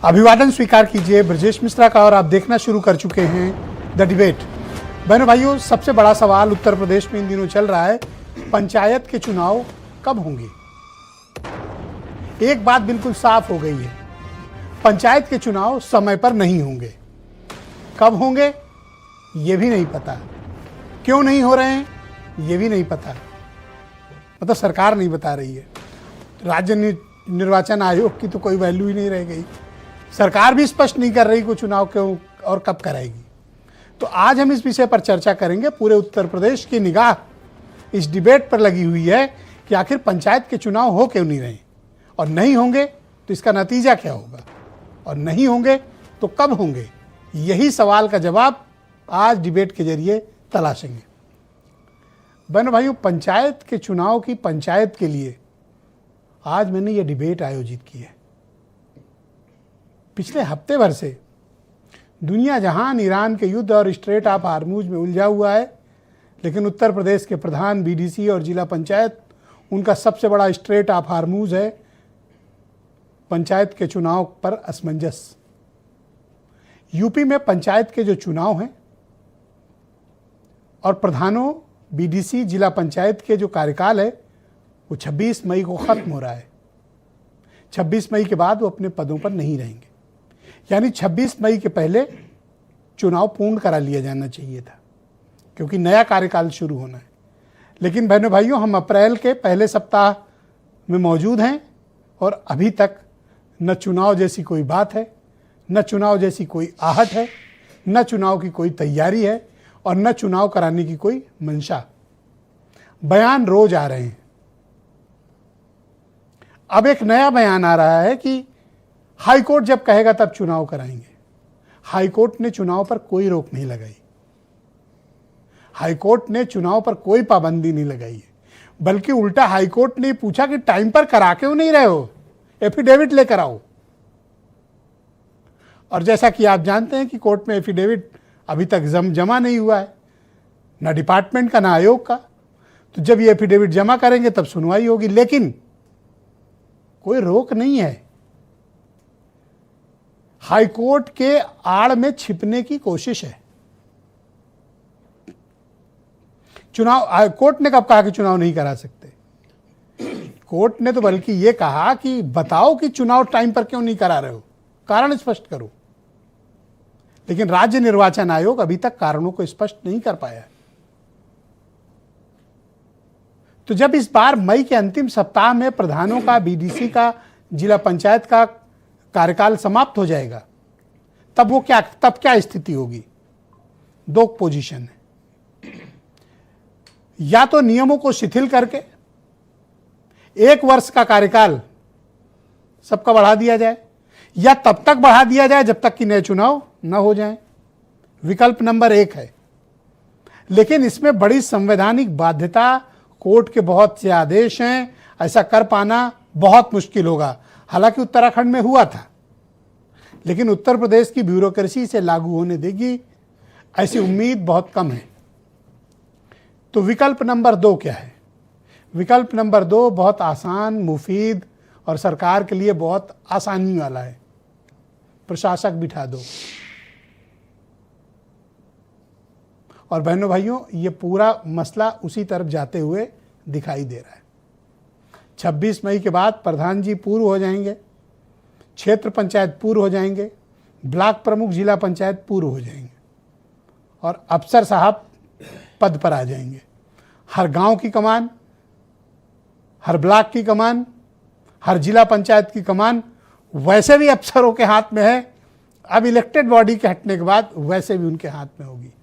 अभिवादन स्वीकार कीजिए ब्रजेश मिश्रा का और आप देखना शुरू कर चुके हैं द डिबेट। बहनों भाइयों, सबसे बड़ा सवाल उत्तर प्रदेश में इन दिनों चल रहा है, पंचायत के चुनाव कब होंगे। एक बात बिल्कुल साफ हो गई है, पंचायत के चुनाव समय पर नहीं होंगे। कब होंगे ये भी नहीं पता, क्यों नहीं हो रहे हैं ये भी नहीं पता, मतलब सरकार नहीं बता रही है। राज्य निर्वाचन आयोग की तो कोई वैल्यू ही नहीं रह गई, सरकार भी स्पष्ट नहीं कर रही कि चुनाव क्यों और कब कराएगी। तो आज हम इस विषय पर चर्चा करेंगे। पूरे उत्तर प्रदेश की निगाह इस डिबेट पर लगी हुई है कि आखिर पंचायत के चुनाव हो क्यों नहीं रहे, और नहीं होंगे तो इसका नतीजा क्या होगा, और नहीं होंगे तो कब होंगे। यही सवाल का जवाब आज डिबेट के जरिए तलाशेंगे। बहनों भाइयों, पंचायत के चुनाव की पंचायत के लिए आज मैंने ये डिबेट आयोजित की है। पिछले हफ्ते भर से दुनिया जहान ईरान के युद्ध और स्ट्रेट ऑफ हार्मूज में उलझा हुआ है, लेकिन उत्तर प्रदेश के प्रधान, बीडीसी और जिला पंचायत, उनका सबसे बड़ा स्ट्रेट ऑफ हार्मूज है पंचायत के चुनाव पर असमंजस। यूपी में पंचायत के जो चुनाव हैं और प्रधानों, बीडीसी, जिला पंचायत के जो कार्यकाल है वो 26 मई को खत्म हो रहा है। 26 मई के बाद वो अपने पदों पर नहीं रहेंगे, यानी 26 मई के पहले चुनाव पूर्ण करा लिया जाना चाहिए था, क्योंकि नया कार्यकाल शुरू होना है। लेकिन बहनों भाइयों, हम अप्रैल के पहले सप्ताह में मौजूद हैं और अभी तक न चुनाव जैसी कोई बात है, न चुनाव जैसी कोई आहट है, न चुनाव की कोई तैयारी है और न चुनाव कराने की कोई मंशा। बयान रोज आ रहे हैं। अब एक नया बयान आ रहा है कि हाईकोर्ट जब कहेगा तब चुनाव कराएंगे। हाईकोर्ट ने चुनाव पर कोई रोक नहीं लगाई, हाईकोर्ट ने चुनाव पर कोई पाबंदी नहीं लगाई है, बल्कि उल्टा हाईकोर्ट ने पूछा कि टाइम पर करा क्यों नहीं रहे हो, एफिडेविट लेकर आओ। और जैसा कि आप जानते हैं कि कोर्ट में एफिडेविट अभी तक जमा नहीं हुआ है, ना डिपार्टमेंट का ना आयोग का। तो जब ये एफिडेविट जमा करेंगे तब सुनवाई होगी, लेकिन कोई रोक नहीं है। हाईकोर्ट के आड़ में छिपने की कोशिश है। चुनाव, कोर्ट ने कब कहा कि चुनाव नहीं करा सकते? कोर्ट ने तो बल्कि ये कहा कि बताओ कि चुनाव टाइम पर क्यों नहीं करा रहे हो, कारण स्पष्ट करो। लेकिन राज्य निर्वाचन आयोग अभी तक कारणों को स्पष्ट नहीं कर पाया। तो जब इस बार मई के अंतिम सप्ताह में प्रधानों का, बीडीसी का, जिला पंचायत का कार्यकाल समाप्त हो जाएगा, तब क्या स्थिति होगी? दो पोजीशन है, या तो नियमों को शिथिल करके 1 वर्ष का कार्यकाल सबका बढ़ा दिया जाए, या तब तक बढ़ा दिया जाए जब तक कि नए चुनाव न हो जाएं। विकल्प नंबर 1 है, लेकिन इसमें बड़ी संवैधानिक बाध्यता, कोर्ट के बहुत से आदेश हैं, ऐसा कर पाना बहुत मुश्किल होगा। हालांकि उत्तराखंड में हुआ था, लेकिन उत्तर प्रदेश की ब्यूरोक्रेसी से लागू होने देगी ऐसी उम्मीद बहुत कम है। तो विकल्प नंबर 2 क्या है? विकल्प नंबर 2 बहुत आसान, मुफीद और सरकार के लिए बहुत आसानी वाला है। प्रशासक बिठा दो। और बहनों भाइयों, ये पूरा मसला उसी तरफ जाते हुए दिखाई दे रहा है। 26 मई के बाद प्रधान जी पूर्व हो जाएंगे, क्षेत्र पंचायत पूर्व हो जाएंगे, ब्लॉक प्रमुख, जिला पंचायत पूर्व हो जाएंगे और अफसर साहब पद पर आ जाएंगे। हर गांव की कमान, हर ब्लॉक की कमान, हर जिला पंचायत की कमान वैसे भी अफसरों के हाथ में है। अब इलेक्टेड बॉडी के हटने के बाद वैसे भी उनके हाथ में होगी।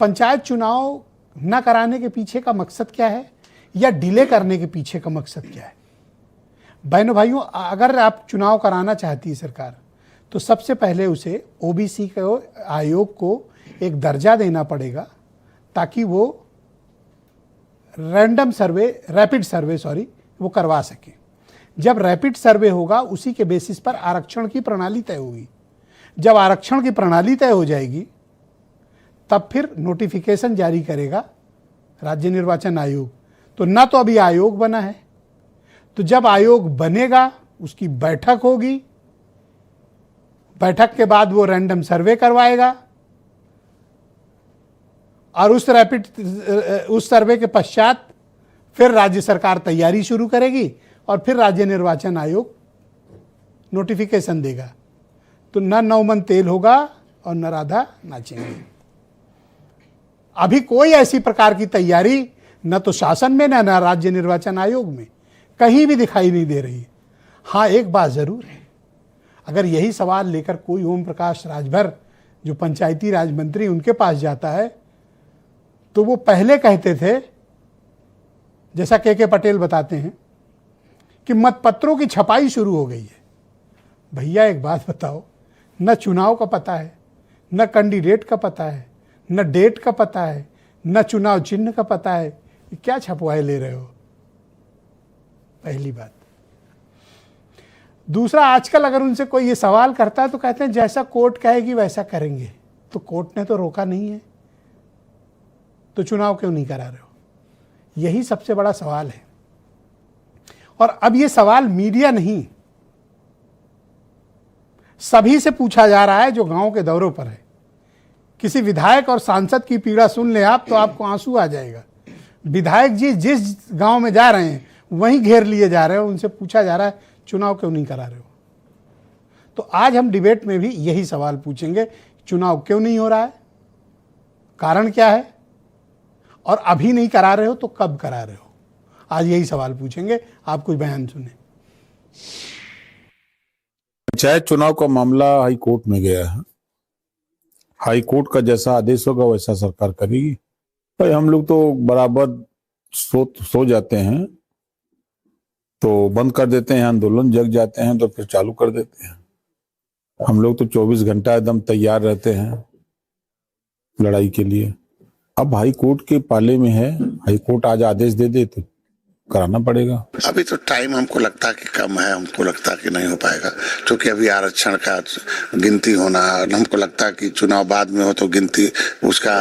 पंचायत चुनाव न कराने के पीछे का मकसद क्या है, या डिले करने के पीछे का मकसद क्या है? बहनों भाइयों, अगर आप चुनाव कराना चाहती है सरकार, तो सबसे पहले उसे ओबीसी को, आयोग को एक दर्जा देना पड़ेगा, ताकि वो रैपिड सर्वे वो करवा सके। जब रैपिड सर्वे होगा, उसी के बेसिस पर आरक्षण की प्रणाली तय होगी। जब आरक्षण की प्रणाली तय हो जाएगी, तब फिर नोटिफिकेशन जारी करेगा राज्य निर्वाचन आयोग। तो ना तो अभी आयोग बना है, तो जब आयोग बनेगा उसकी बैठक होगी, बैठक के बाद वो रैंडम सर्वे करवाएगा और उस सर्वे के पश्चात फिर राज्य सरकार तैयारी शुरू करेगी और फिर राज्य निर्वाचन आयोग नोटिफिकेशन देगा। तो न नौमन तेल होगा और न राधा नाचेंगे। अभी कोई ऐसी प्रकार की तैयारी न तो शासन में न राज्य निर्वाचन आयोग में कहीं भी दिखाई नहीं दे रही। हाँ, एक बात जरूर है, अगर यही सवाल लेकर कोई ओम प्रकाश राजभर जो पंचायती राज मंत्री उनके पास जाता है तो वो पहले कहते थे, जैसा के पटेल बताते हैं कि मतपत्रों की छपाई शुरू हो गई है। भैया एक बात बताओ, न चुनाव का पता है, न कैंडिडेट का पता है, न डेट का पता है, न चुनाव चिन्ह का पता है, क्या छपवाए ले रहे हो? पहली बात। दूसरा, आजकल अगर उनसे कोई ये सवाल करता है तो कहते हैं जैसा कोर्ट कहेगी वैसा करेंगे। तो कोर्ट ने तो रोका नहीं है, तो चुनाव क्यों नहीं करा रहे हो? यही सबसे बड़ा सवाल है। और अब ये सवाल मीडिया नहीं, सभी से पूछा जा रहा है जो गांव के दौरों पर है। किसी विधायक और सांसद की पीड़ा सुन ले आप तो आपको आंसू आ जाएगा। विधायक जी जिस गांव में जा रहे हैं वहीं घेर लिए जा रहे हो, उनसे पूछा जा रहा है चुनाव क्यों नहीं करा रहे हो? तो आज हम डिबेट में भी यही सवाल पूछेंगे, चुनाव क्यों नहीं हो रहा है, कारण क्या है, और अभी नहीं करा रहे हो तो कब करा रहे हो? आज यही सवाल पूछेंगे। आप कुछ बयान सुने। पंचायत चुनाव का मामला हाई कोर्ट में गया है। हाई कोर्ट का जैसा आदेश होगा वैसा सरकार करेगी। भाई हम लोग तो बराबर सो जाते हैं तो बंद कर देते हैं आंदोलन, जग जाते हैं तो फिर चालू कर देते हैं। हम लोग तो 24 घंटा एकदम तैयार रहते हैं लड़ाई के लिए। अब हाई कोर्ट के पाले में है, हाई कोर्ट आज आदेश दे दे तो कराना पड़ेगा। अभी तो टाइम हमको लगता कि कम है, हमको लगता कि नहीं हो पाएगा, क्योंकि अभी आरक्षण का गिनती होना, हमको लगता कि चुनाव बाद में हो तो गिनती उसका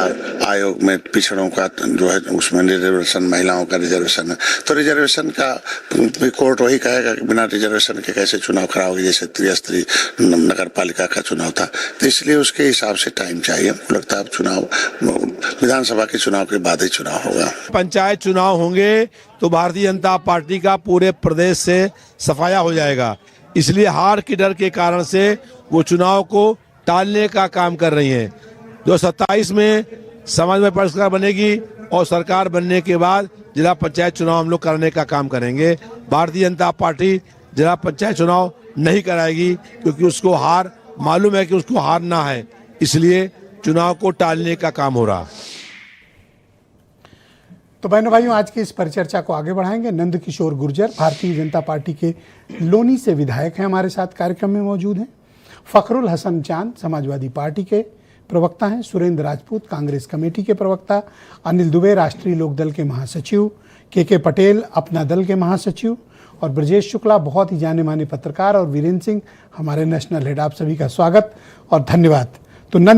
आयोग में पिछड़ों का जो है उसमें रिजर्वेशन, महिलाओं का रिजर्वेशन है, तो रिजर्वेशन का कोर्ट वही कहेगा कि बिना रिजर्वेशन के कैसे चुनाव कराओगे, जैसे त्रिस्तरीय नगर पालिका का चुनाव था। तो इसलिए उसके हिसाब से टाइम चाहिए। हमको लगता है अब चुनाव विधानसभा के चुनाव के बाद ही चुनाव होगा। पंचायत चुनाव होंगे तो भारतीय जनता पार्टी का पूरे प्रदेश से सफाया हो जाएगा। इसलिए हार के डर के कारण से वो चुनाव को टालने का काम कर रही हैं। जो 27 में समाज में सरकार बनेगी और सरकार बनने के बाद जिला पंचायत चुनाव हम लोग करने का काम करेंगे। भारतीय जनता पार्टी जिला पंचायत चुनाव नहीं कराएगी क्योंकि उसको हार मालूम है कि उसको हारना है, इसलिए चुनाव को टालने का काम हो रहा। तो बहनों भाइयों, आज की इस परिचर्चा को आगे बढ़ाएंगे। नंद किशोर गुर्जर भारतीय जनता पार्टी के लोनी से विधायक हैं, हमारे साथ कार्यक्रम में मौजूद हैं। फखरुल हसन चांद समाजवादी पार्टी के प्रवक्ता हैं। सुरेंद्र राजपूत कांग्रेस कमेटी के प्रवक्ता। अनिल दुबे राष्ट्रीय लोकदल के महासचिव। के पटेल अपना दल के महासचिव। और ब्रजेश शुक्ला बहुत ही जाने माने पत्रकार। और वीरेंद्र सिंह हमारे नेशनल हेड। आप सभी का स्वागत और धन्यवाद। तो नंद